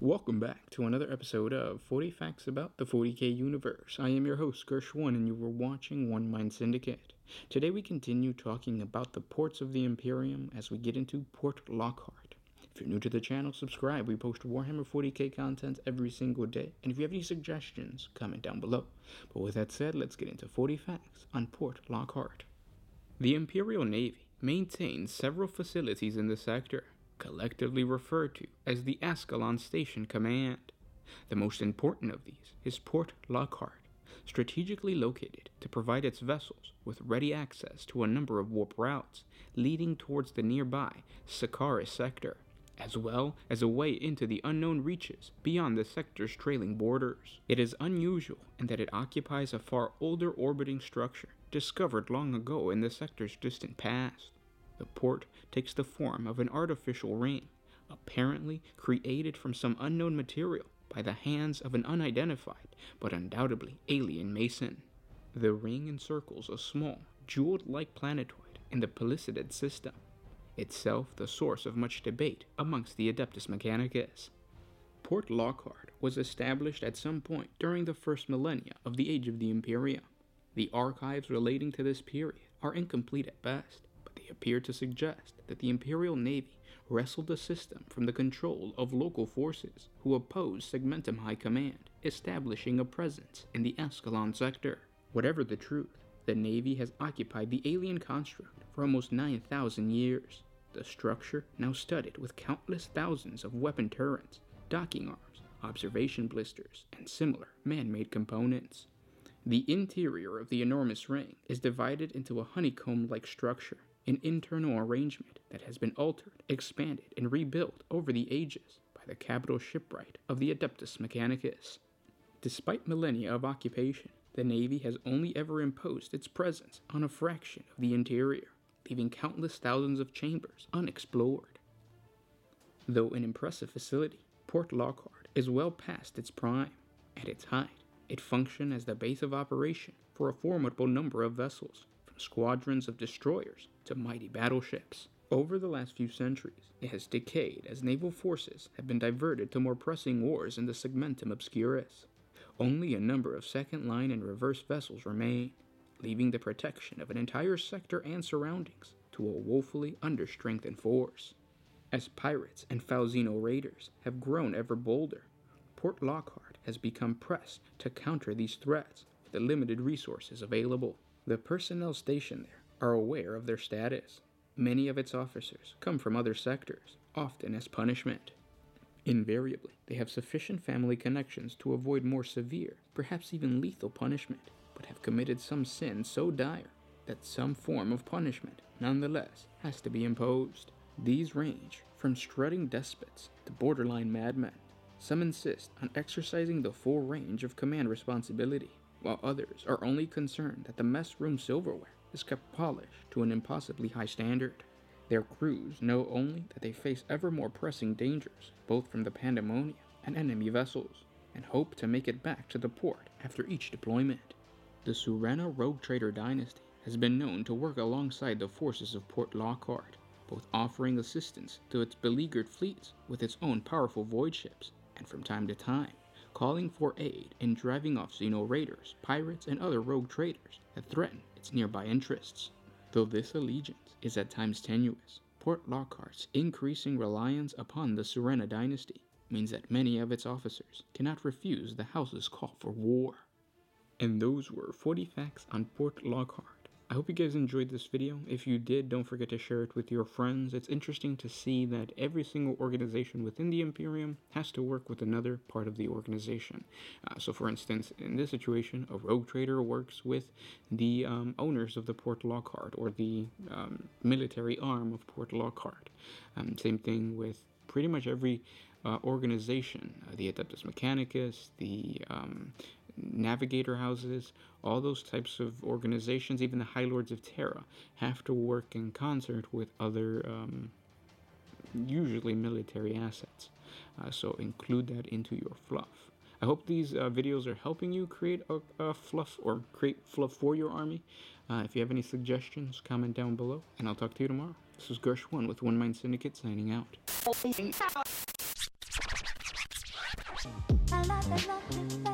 Welcome back to another episode of 40 Facts About the 40K Universe. I am your host, Gersh1, and you were watching One Mind Syndicate. Today we continue talking about the ports of the Imperium as we get into Port Lokhart. If you're new to the channel, subscribe. We post Warhammer 40K content every single day. And if you have any suggestions, comment down below. But with that said, let's get into 40 facts on Port Lokhart. The Imperial Navy maintains several facilities in the sector, collectively referred to as the Ascalon Station Command. The most important of these is Port Lokhart, strategically located to provide its vessels with ready access to a number of warp routes leading towards the nearby Sakaris sector, as well as a way into the unknown reaches beyond the sector's trailing borders. It is unusual in that it occupies a far older orbiting structure discovered long ago in the sector's distant past. The port takes the form of an artificial ring, apparently created from some unknown material by the hands of an unidentified but undoubtedly alien mason. The ring encircles a small, jeweled-like planetoid in the Pellucidid system, itself the source of much debate amongst the Adeptus Mechanicus. Port Lokhart was established at some point during the first millennia of the Age of the Imperium. The archives relating to this period are incomplete at best, but they appear to suggest that the Imperial Navy wrestled the system from the control of local forces who opposed Segmentum High Command, establishing a presence in the Ascalon sector. Whatever the truth, the Navy has occupied the alien construct for almost 9,000 years, the structure now studded with countless thousands of weapon turrets, docking arms, observation blisters, and similar man-made components. The interior of the enormous ring is divided into a honeycomb-like structure, an internal arrangement that has been altered, expanded, and rebuilt over the ages by the capital shipwright of the Adeptus Mechanicus. Despite millennia of occupation, the Navy has only ever imposed its presence on a fraction of the interior, leaving countless thousands of chambers unexplored. Though an impressive facility, Port Lokhart is well past its prime. At its height, it functioned as the base of operation for a formidable number of vessels, from squadrons of destroyers to mighty battleships. Over the last few centuries, it has decayed as naval forces have been diverted to more pressing wars in the Segmentum Obscurus. Only a number of second-line and reverse vessels remain, leaving the protection of an entire sector and surroundings to a woefully understrengthened force. As pirates and Falzino raiders have grown ever bolder, Port Lokhart has become pressed to counter these threats with the limited resources available. The personnel stationed there are aware of their status. Many of its officers come from other sectors, often as punishment. Invariably, they have sufficient family connections to avoid more severe, perhaps even lethal punishment, but have committed some sin so dire that some form of punishment, nonetheless, has to be imposed. These range from strutting despots to borderline madmen. Some insist on exercising the full range of command responsibility, while others are only concerned that the mess room silverware is kept polished to an impossibly high standard. Their crews know only that they face ever more pressing dangers, both from the pandemonium and enemy vessels, and hope to make it back to the port after each deployment. The Surena rogue trader dynasty has been known to work alongside the forces of Port Lokhart, both offering assistance to its beleaguered fleets with its own powerful void ships, and from time to time, calling for aid in driving off Xeno raiders, pirates, and other rogue traders that threaten its nearby interests. Though this allegiance is at times tenuous, Port Lockhart's increasing reliance upon the Surena dynasty means that many of its officers cannot refuse the house's call for war. And those were 40 facts on Port Lokhart. I hope you guys enjoyed this video. If you did, don't forget to share it with your friends. It's interesting to see that every single organization within the Imperium has to work with another part of the organization. So for instance, in this situation, a rogue trader works with the owners of the Port Lokhart, or the military arm of Port Lokhart. Same thing with pretty much every organization, the Adeptus Mechanicus, the Navigator houses, all those types of organizations, even the High Lords of Terra, have to work in concert with other, usually military assets. So include that into your fluff. I hope these videos are helping you create a fluff, or create fluff for your army. If you have any suggestions, comment down below, and I'll talk to you tomorrow. This is Gersh1 with One Mind Syndicate signing out. I love it,